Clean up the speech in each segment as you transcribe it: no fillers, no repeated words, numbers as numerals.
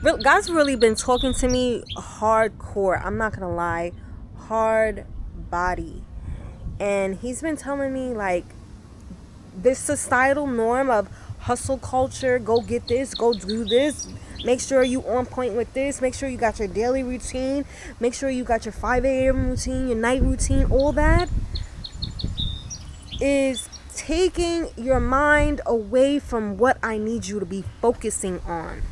God's really been talking to me hardcore. I'm not gonna lie, hard body. And he's been telling me like this societal norm of hustle culture, go get this, go do this, make sure you on point with this, make sure you got your daily routine, make sure you got your 5 a.m. routine, your night routine, all that is taking your mind away from what I need you to be focusing on.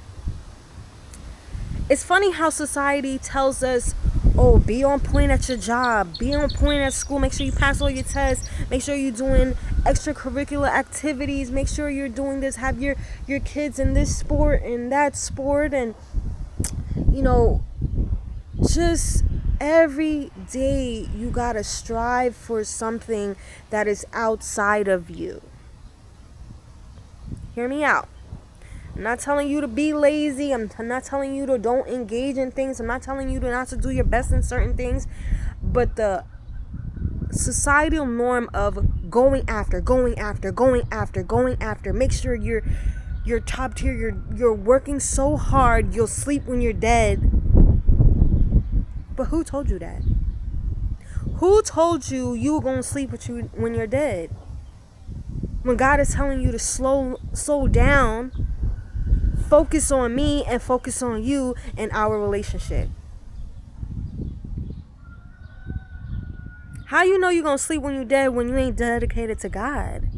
It's funny how society tells us, oh, be on point at your job, be on point at school, make sure you pass all your tests, make sure you're doing extracurricular activities, make sure you're doing this, have your kids in this sport and that sport, and just every day you gotta strive for something that is outside of you. Hear me out. I'm not telling you to be lazy. I'm not telling you to don't engage in things. I'm not telling you to not to do your best in certain things. But the societal norm of going after, make sure you're top tier, you're working so hard, you'll sleep when you're dead. But who told you that? Who told you were going to sleep when you're dead? When God is telling you to slow down, focus on me and focus on you and our relationship. How you know you're going to sleep when you're dead when you ain't dedicated to God?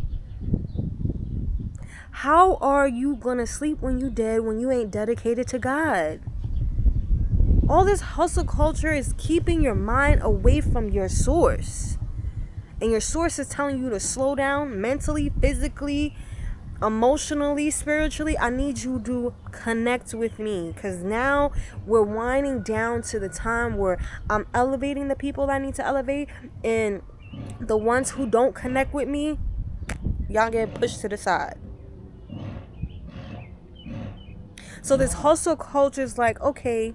How are you going to sleep when you're dead when you ain't dedicated to God? All this hustle culture is keeping your mind away from your source. And your source is telling you to slow down mentally, physically, emotionally, spiritually. I need you to connect with me, because now we're winding down to the time where I'm elevating the people that I need to elevate, and the ones who don't connect with me, y'all get pushed to the side. So this hustle culture is like, okay,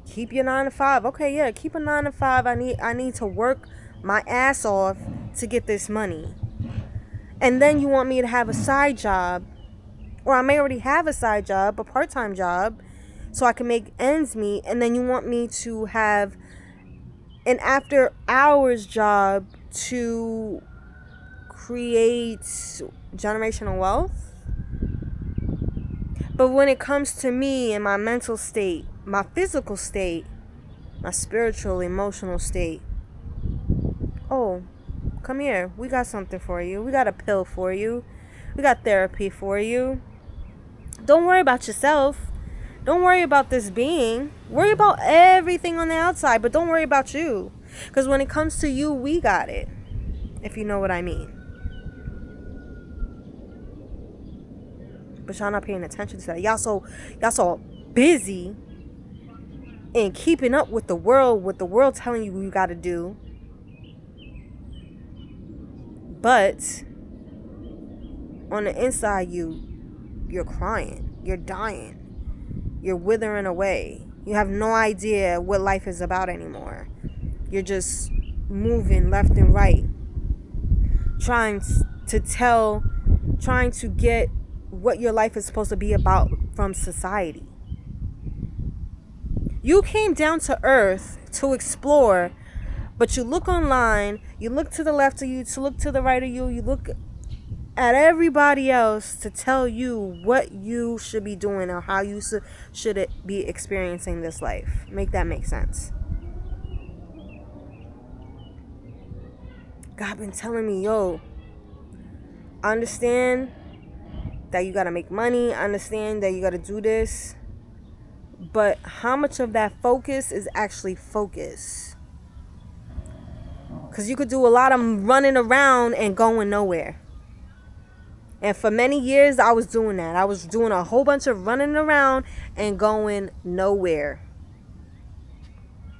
keep your 9 to 5. Okay, yeah, keep a 9 to 5. I need to work my ass off to get this money. And then you want me to have a side job, or I may already have a side job, a part-time job, so I can make ends meet. And then you want me to have an after-hours job to create generational wealth. But when it comes to me and my mental state, my physical state, my spiritual, emotional state, oh, come here. We got something for you. We got a pill for you. We got therapy for you. Don't worry about yourself. Don't worry about this being. Worry about everything on the outside, but don't worry about you. Because when it comes to you, we got it. If you know what I mean. But y'all not paying attention to that. Y'all so busy in keeping up with the world telling you you got to do. But on the inside, you're crying, you're dying, you're withering away. You have no idea what life is about anymore. You're just moving left and right, trying to get what your life is supposed to be about from society. You came down to earth to explore, but you look online, you look to the left of you, to look to the right of you, you look at everybody else to tell you what you should be doing or how you should be experiencing this life. Make that make sense. God been telling me, yo, I understand that you gotta make money. I understand that you gotta do this. But how much of that focus is actually focus? Because you could do a lot of running around and going nowhere. And for many years, I was doing that. I was doing a whole bunch of running around and going nowhere.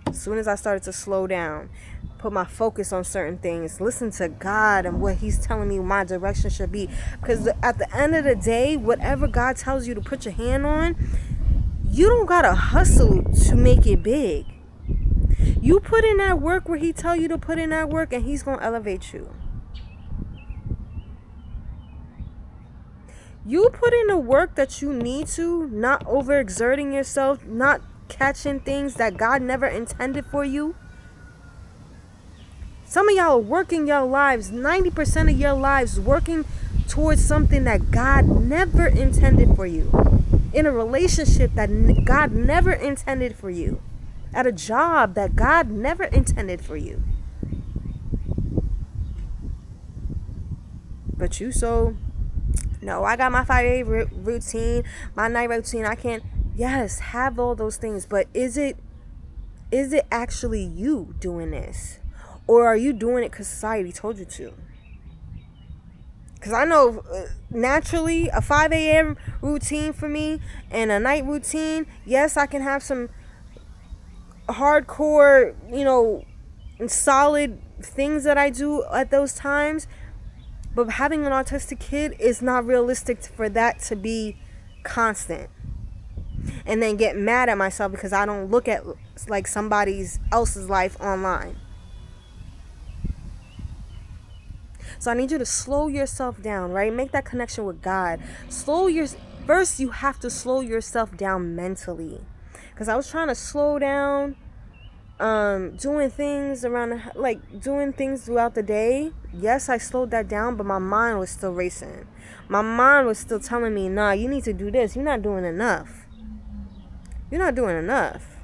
As soon as I started to slow down, put my focus on certain things, listen to God and what He's telling me my direction should be. Because at the end of the day, whatever God tells you to put your hand on, you don't gotta hustle to make it big. You put in that work where He tell you to put in that work, and He's gonna elevate you. You put in the work that you need to, not overexerting yourself, not catching things that God never intended for you. Some of y'all are working your lives, 90% of your lives, working towards something that God never intended for you. In a relationship that God never intended for you. At a job that God never intended for you. But you no, I got my 5 a.m. routine, my night routine. I can't. Yes, have all those things, but is it actually you doing this, or are you doing it because society told you to? Because I know naturally a 5 a.m. routine for me and a night routine. Yes, I can have some hardcore, solid things that I do at those times. But having an autistic kid is not realistic for that to be constant. And then get mad at myself because I don't look at like somebody else's life online. So I need you to slow yourself down, right? Make that connection with God. First, you have to slow yourself down mentally. Because I was trying to slow down doing things throughout the day. Yes, I slowed that down, but my mind was still racing. My mind was still telling me, nah, you need to do this. You're not doing enough. You're not doing enough.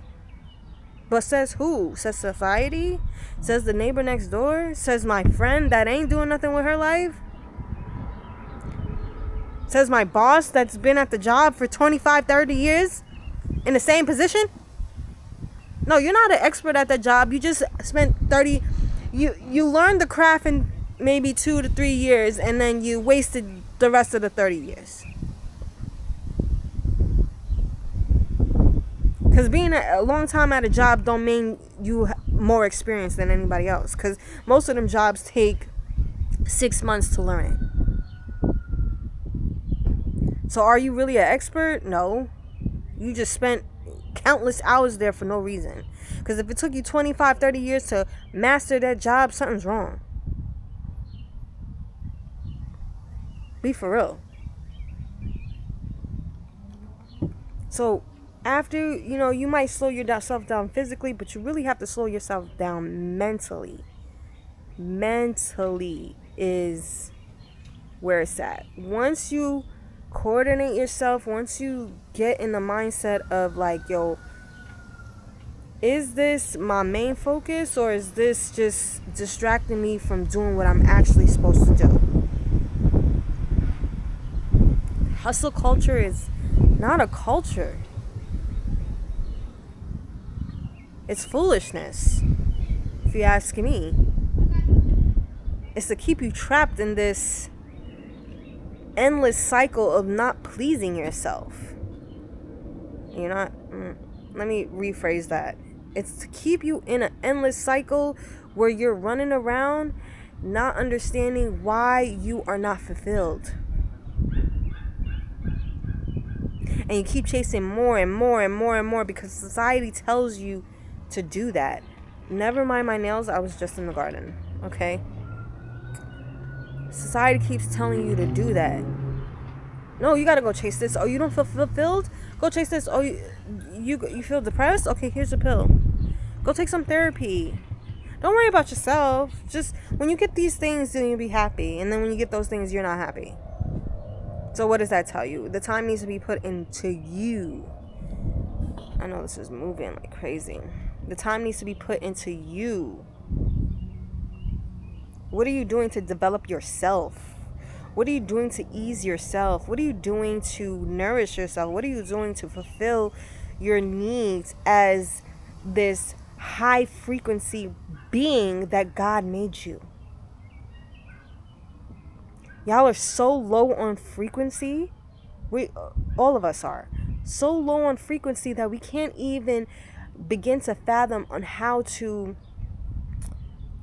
But says who? Says society? Says the neighbor next door? Says my friend that ain't doing nothing with her life? Says my boss that's been at the job for 25, 30 years in the same position? No, you're not an expert at that job. You just spent 30... You learned the craft in maybe 2 to 3 years, and then you wasted the rest of the 30 years. Because being a long time at a job don't mean you more experienced than anybody else. Because most of them jobs take 6 months to learn it. So are you really an expert? No. You just spent countless hours there for no reason. Because if it took you 25, 30 years to master that job, something's wrong. Be for real. So after, you might slow yourself down physically, but you really have to slow yourself down mentally. Mentally is where it's at. Once you coordinate yourself, once you get in the mindset of like, yo, is this my main focus, or is this just distracting me from doing what I'm actually supposed to do? Hustle culture is not a culture. It's foolishness, if you ask me. It's to keep you trapped in this endless cycle of not pleasing yourself. Let me rephrase that. It's to keep you in an endless cycle where you're running around not understanding why you are not fulfilled. And you keep chasing more and more and more and more because society tells you to do that. Never mind my nails, I was just in the garden, okay? Society keeps telling you to do that. No, you gotta go chase this. Oh, you don't feel fulfilled? Go chase this. Oh, you feel depressed? Okay, here's a pill. Go take some therapy. Don't worry about yourself. Just when you get these things, then you'll be happy. And then when you get those things, you're not happy. So what does that tell you? The time needs to be put into you. I know this is moving like crazy. The time needs to be put into you. What are you doing to develop yourself? What are you doing to ease yourself? What are you doing to nourish yourself? What are you doing to fulfill your needs as this high frequency being that God made you? Y'all are so low on frequency. All of us are so low on frequency that we can't even begin to fathom on how to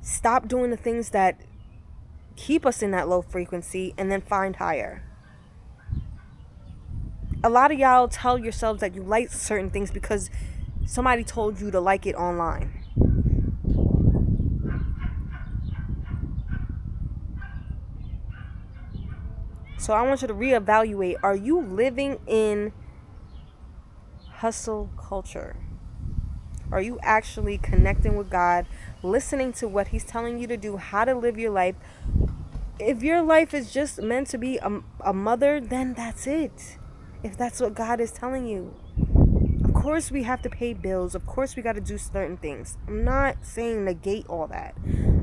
stop doing the things that keep us in that low frequency and then find higher. A lot of y'all tell yourselves that you like certain things because somebody told you to like it online. So I want you to reevaluate. Are you living in hustle culture? Are you actually connecting with God, listening to what He's telling you to do, how to live your life? If your life is just meant to be a mother, then that's it. If that's what God is telling you. Of course we have to pay bills. Of course we got to do certain things. I'm not saying negate all that.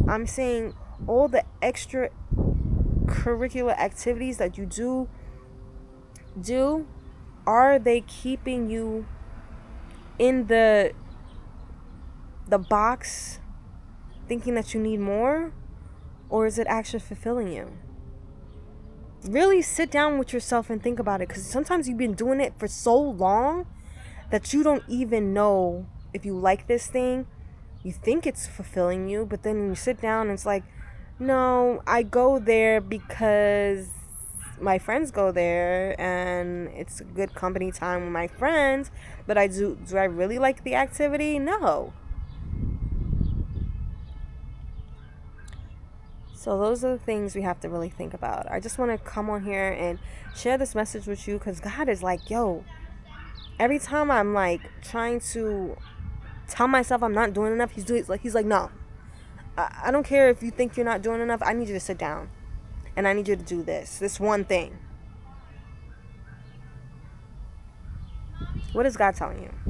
I'm saying all the extra curricular activities that you do, are they keeping you in the box thinking that you need more, or is it actually fulfilling you? Really sit down with yourself and think about it, because sometimes you've been doing it for so long that you don't even know if you like this thing. You think it's fulfilling you, but then you sit down and it's like, no, I go there because my friends go there and it's a good company time with my friends, but do I really like the activity? No. So those are the things we have to really think about. I just want to come on here and share this message with you, because God is like, yo, every time I'm like trying to tell myself I'm not doing enough, he's like, no, I don't care if you think you're not doing enough. I need you to sit down and I need you to do this one thing. What is God telling you?